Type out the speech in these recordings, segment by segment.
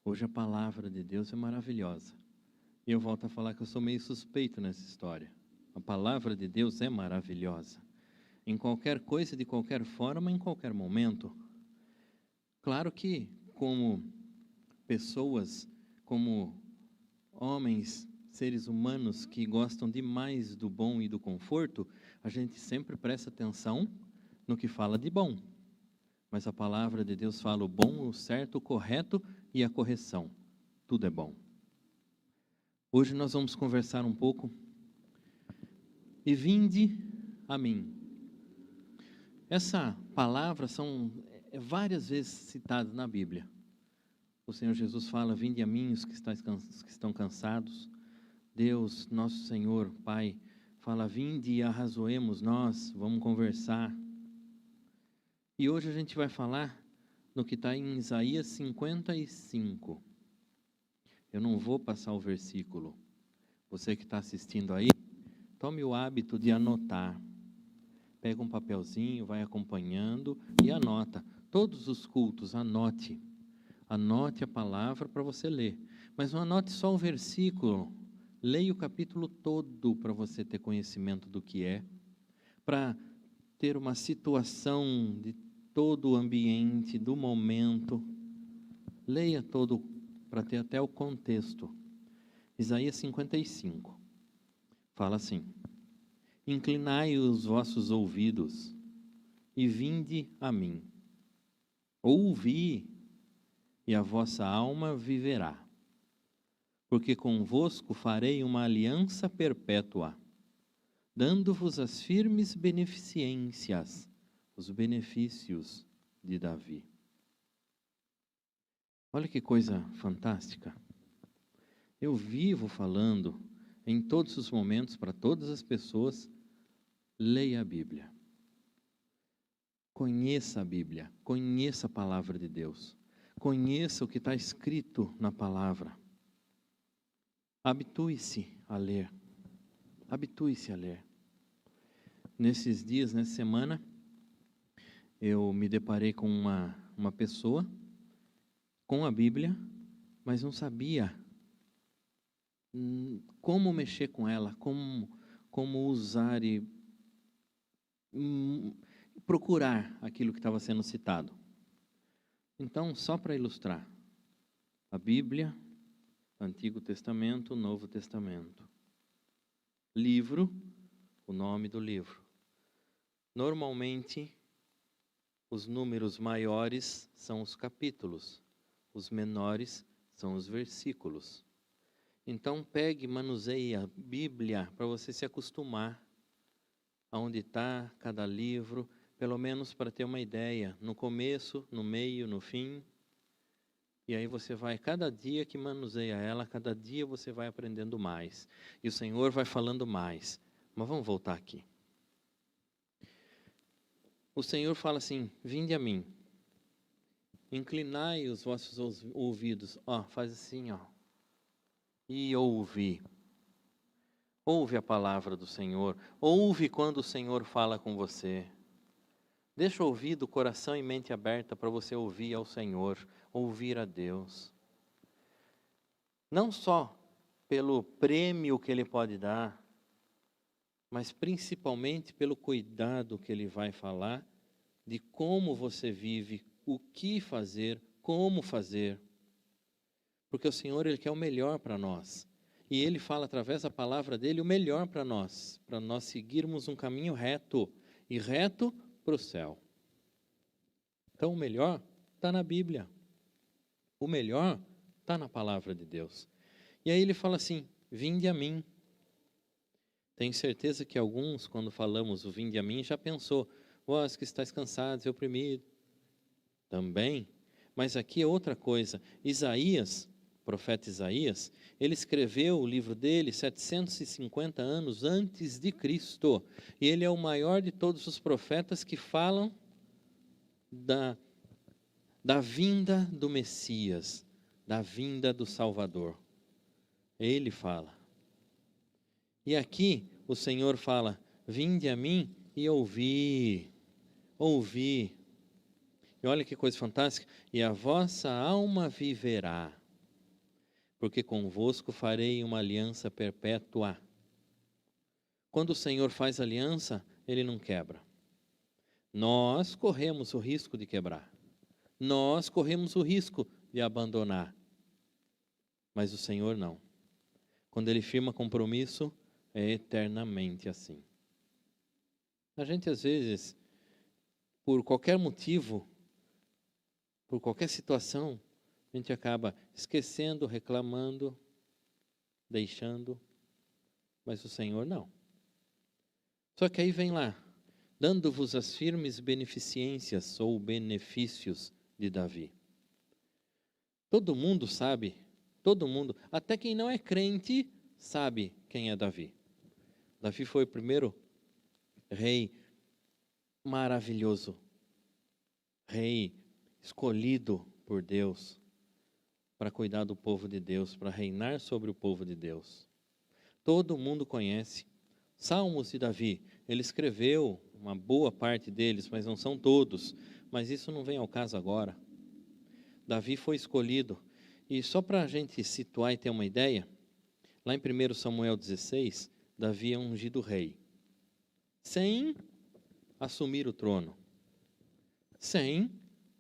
Hoje a palavra de Deus é maravilhosa. E eu volto a falar que eu sou meio suspeito nessa história. A palavra de Deus é maravilhosa. Em qualquer coisa, de qualquer forma, em qualquer momento. Claro que, como pessoas, como homens, seres humanos que gostam demais do bom e do conforto, a gente sempre presta atenção no que fala de bom. Mas a palavra de Deus fala o bom, o certo, o correto e a correção. Tudo é bom. Hoje nós vamos conversar um pouco. E vinde a mim. Essa palavra são várias vezes citada na Bíblia. O Senhor Jesus fala, vinde a mim os que estão cansados. Deus, nosso Senhor, Pai, fala, vinde e arrazoemos nós, vamos conversar. E hoje a gente vai falar no que está em Isaías 55. Eu não vou passar o versículo. Você que está assistindo aí, tome o hábito de anotar. Pega um papelzinho, vai acompanhando e anota. Todos os cultos, anote. Anote a palavra para você ler. Mas não anote só o versículo. Leia o capítulo todo para você ter conhecimento do que é. Para ter uma situação de todo o ambiente, do momento. Leia todo para ter até o contexto. Isaías 55. Fala assim. Inclinai os vossos ouvidos e vinde a mim. Ouvi, e a vossa alma viverá. Porque convosco farei uma aliança perpétua, dando-vos as firmes beneficências, os benefícios de Davi. Olha que coisa fantástica. Eu vivo falando em todos os momentos, para todas as pessoas, leia a Bíblia. Conheça a Bíblia, conheça a palavra de Deus. Conheça o que está escrito na palavra. Habitue-se a ler. Habitue-se a ler. Nesses dias, nessa semana, eu me deparei com uma pessoa com a Bíblia, mas não sabia como mexer com ela, como usar e procurar aquilo que estava sendo citado. Então, só para ilustrar, a Bíblia, Antigo Testamento, Novo Testamento. Livro, o nome do livro. Normalmente, os números maiores são os capítulos, os menores são os versículos. Então, pegue e manuseie a Bíblia para você se acostumar aonde está cada livro, pelo menos para ter uma ideia, no começo, no meio, no fim. E aí você vai, cada dia que manuseia ela, cada dia você vai aprendendo mais. E o Senhor vai falando mais. Mas vamos voltar aqui. O Senhor fala assim, vinde a mim. Inclinai os vossos ouvidos. Ó, faz assim, ó. E ouve. Ouve a palavra do Senhor. Ouve quando o Senhor fala com você. Deixa o ouvido, coração e mente aberta para você ouvir ao Senhor, ouvir a Deus. Não só pelo prêmio que Ele pode dar, mas principalmente pelo cuidado que Ele vai falar de como você vive, o que fazer, como fazer. Porque o Senhor, Ele quer o melhor para nós. E Ele fala através da palavra dEle o melhor para nós seguirmos um caminho reto, e reto para o céu. Então o melhor está na Bíblia. O melhor está na palavra de Deus. E aí ele fala assim, vinde a mim. Tenho certeza que alguns, quando falamos o vinde a mim, já pensou, vós que estáis cansados e oprimidos. Também, mas aqui é outra coisa. Isaías, profeta Isaías, ele escreveu o livro dele 750 anos antes de Cristo. E ele é o maior de todos os profetas que falam da vinda do Messias, da vinda do Salvador. Ele fala. E aqui o Senhor fala, vinde a mim e ouvi. Ouvi. E olha que coisa fantástica. E a vossa alma viverá. porque convosco farei uma aliança perpétua. Quando o Senhor faz aliança, Ele não quebra. Nós corremos o risco de quebrar. Nós corremos o risco de abandonar. Mas o Senhor não. Quando Ele firma compromisso, é eternamente assim. A gente, às vezes, por qualquer motivo, por qualquer situação, a gente acaba esquecendo, reclamando, deixando, mas o Senhor não. Só que aí vem lá, dando-vos as firmes beneficências ou benefícios de Davi. Todo mundo sabe, todo mundo, até quem não é crente, sabe quem é Davi. Davi foi o primeiro rei maravilhoso, rei escolhido por Deus para cuidar do povo de Deus, para reinar sobre o povo de Deus. Todo mundo conhece. Salmos de Davi, ele escreveu uma boa parte deles, mas não são todos. Mas isso não vem ao caso agora. Davi foi escolhido. E só para a gente situar e ter uma ideia, lá em 1 Samuel 16, Davi é ungido rei, sem assumir o trono, sem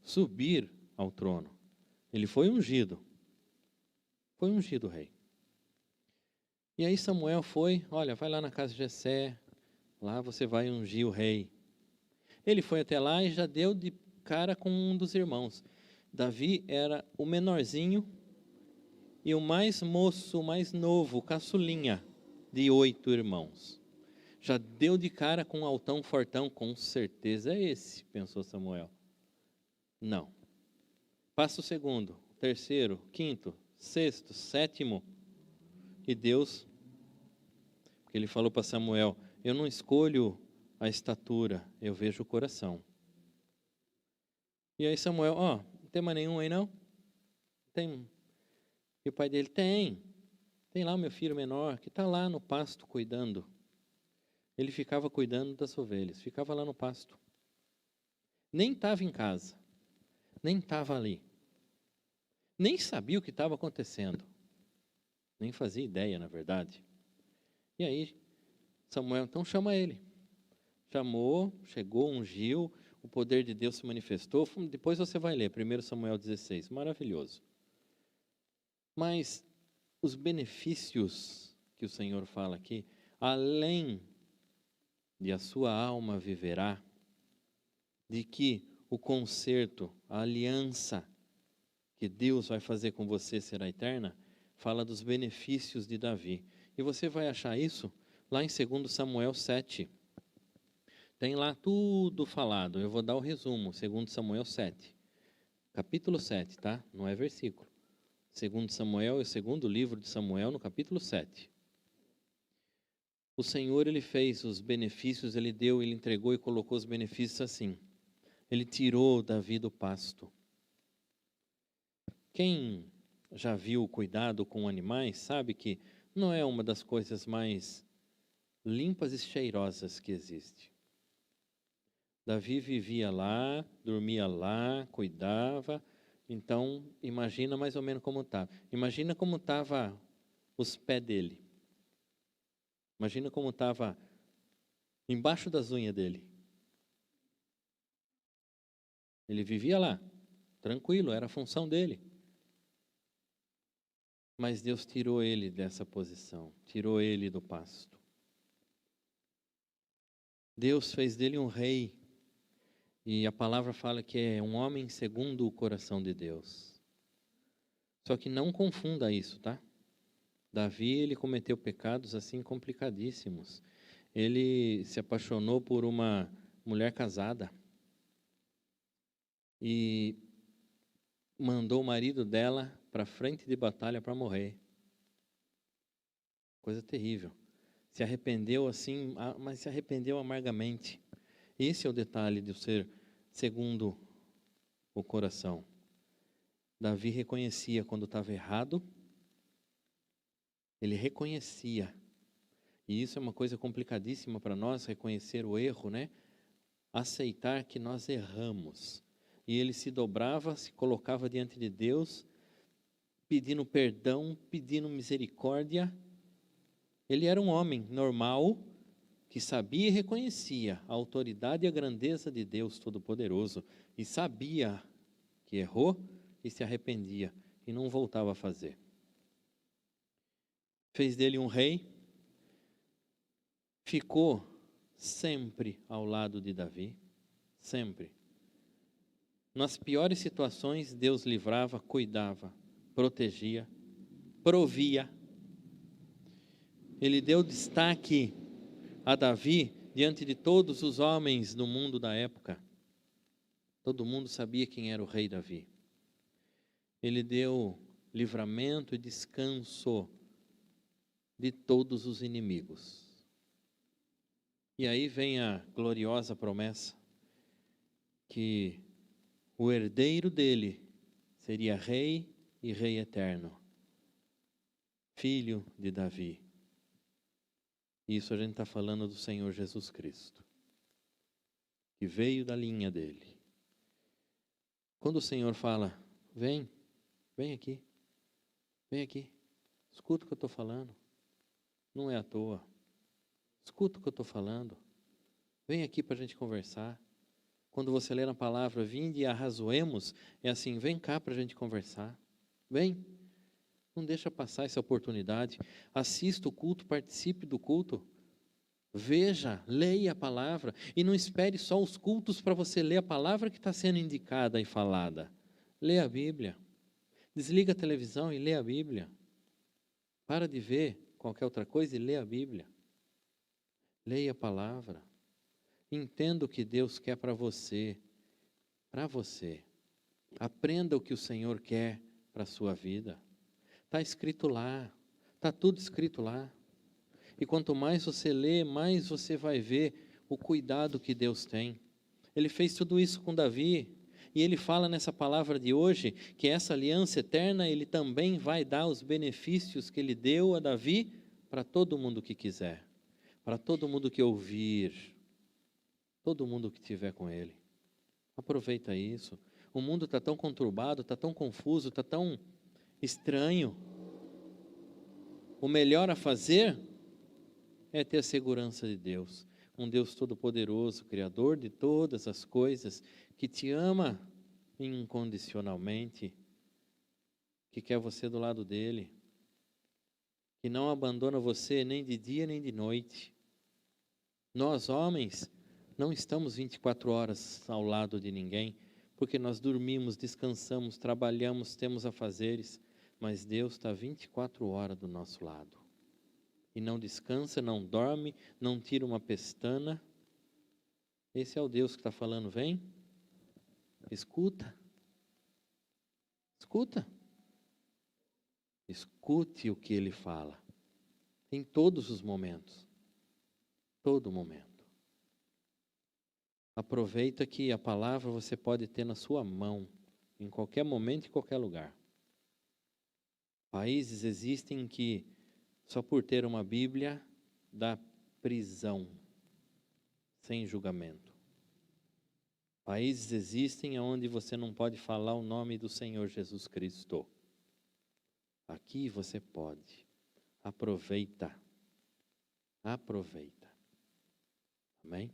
subir ao trono. Ele foi ungido rei. E aí Samuel foi, olha, vai lá na casa de Jessé, lá você vai ungir o rei. Ele foi até lá e já deu de cara com um dos irmãos. Davi era o menorzinho e o mais moço, o mais novo, caçulinha de 8 irmãos. Já deu de cara com um altão fortão, com certeza é esse, pensou Samuel. Não. Passa o segundo, terceiro, quinto, sexto, sétimo. E Deus, porque ele falou para Samuel, eu não escolho a estatura, eu vejo o coração. E aí Samuel, não tem mais nenhum aí não? Tem. E o pai dele, tem lá o meu filho menor, que está lá no pasto cuidando. Ele ficava cuidando das ovelhas, ficava lá no pasto. Nem estava em casa, nem estava ali. Nem sabia o que estava acontecendo. Nem fazia ideia, na verdade. E aí, Samuel, então chama ele. Chamou, chegou, ungiu, o poder de Deus se manifestou. Depois você vai ler, 1 Samuel 16, maravilhoso. Mas os benefícios que o Senhor fala aqui, além de a sua alma viverá, de que o concerto, a aliança que Deus vai fazer com você será eterna, fala dos benefícios de Davi. E você vai achar isso lá em 2 Samuel 7. Tem lá tudo falado. Eu vou dar o resumo, 2 Samuel 7. Capítulo 7, tá? Não é versículo. 2 Samuel é o segundo livro de Samuel, no capítulo 7. O Senhor, Ele fez os benefícios, Ele deu, Ele entregou e colocou os benefícios assim. Ele tirou Davi do pasto. Quem já viu o cuidado com animais sabe que não é uma das coisas mais limpas e cheirosas que existe. Davi vivia lá, dormia lá, cuidava. Então, imagina mais ou menos como estava. Imagina como estava os pés dele. Imagina como estava embaixo das unhas dele. Ele vivia lá, tranquilo, era a função dele. Mas Deus tirou ele dessa posição, tirou ele do pasto. Deus fez dele um rei. E a palavra fala que é um homem segundo o coração de Deus. Só que não confunda isso, tá? Davi, ele cometeu pecados assim complicadíssimos. Ele se apaixonou por uma mulher casada e mandou o marido dela para a frente de batalha para morrer. Coisa terrível. Se arrependeu assim, mas se arrependeu amargamente. Esse é o detalhe de ser segundo o coração. Davi reconhecia quando estava errado. Ele reconhecia. E isso é uma coisa complicadíssima para nós, reconhecer o erro, né? Aceitar que nós erramos. E ele se dobrava, se colocava diante de Deus pedindo perdão, pedindo misericórdia. Ele era um homem normal, que sabia e reconhecia a autoridade e a grandeza de Deus Todo-Poderoso, e sabia que errou e se arrependia, e não voltava a fazer. Fez dele um rei, ficou sempre ao lado de Davi, sempre. Nas piores situações, Deus livrava, cuidava, protegia, provia. Ele deu destaque a Davi diante de todos os homens do mundo da época. Todo mundo sabia quem era o rei Davi. Ele deu livramento e descanso de todos os inimigos. E aí vem a gloriosa promessa que o herdeiro dele seria rei e rei eterno, filho de Davi. Isso a gente está falando do Senhor Jesus Cristo, que veio da linha dele. Quando o Senhor fala, vem aqui, escuta o que eu estou falando, não é à toa. Escuta o que eu estou falando, vem aqui para a gente conversar. Quando você lê na palavra, vinde e arrazoemos, é assim, vem cá para a gente conversar, vem. Não deixa passar essa oportunidade. Assista o culto, participe do culto. Veja, leia a palavra. E não espere só os cultos para você ler a palavra que está sendo indicada e falada. Leia a Bíblia. Desliga a televisão e lê a Bíblia. Para de ver qualquer outra coisa e lê a Bíblia. Leia a palavra. Entenda o que Deus quer para você. Para você. Aprenda o que o Senhor quer para a sua vida. Está escrito lá, está tudo escrito lá. E quanto mais você lê, mais você vai ver o cuidado que Deus tem. Ele fez tudo isso com Davi, e ele fala nessa palavra de hoje, que essa aliança eterna, ele também vai dar os benefícios que ele deu a Davi, para todo mundo que quiser, para todo mundo que ouvir, todo mundo que estiver com ele. Aproveita isso. O mundo está tão conturbado, está tão confuso, está tão estranho. O melhor a fazer é ter a segurança de Deus, um Deus todo-poderoso, Criador de todas as coisas, que te ama incondicionalmente, que quer você do lado dele, que não abandona você nem de dia nem de noite. Nós, homens, não estamos 24 horas ao lado de ninguém, porque nós dormimos, descansamos, trabalhamos, temos afazeres, mas Deus está 24 horas do nosso lado. E não descansa, não dorme, não tira uma pestana. Esse é o Deus que está falando, vem, escuta, escute o que Ele fala, em todos os momentos, todo momento. Aproveita que a palavra você pode ter na sua mão, em qualquer momento e qualquer lugar. Países existem em que, só por ter uma Bíblia, dá prisão, sem julgamento. Países existem onde você não pode falar o nome do Senhor Jesus Cristo. Aqui você pode. Aproveita. Aproveita. Amém?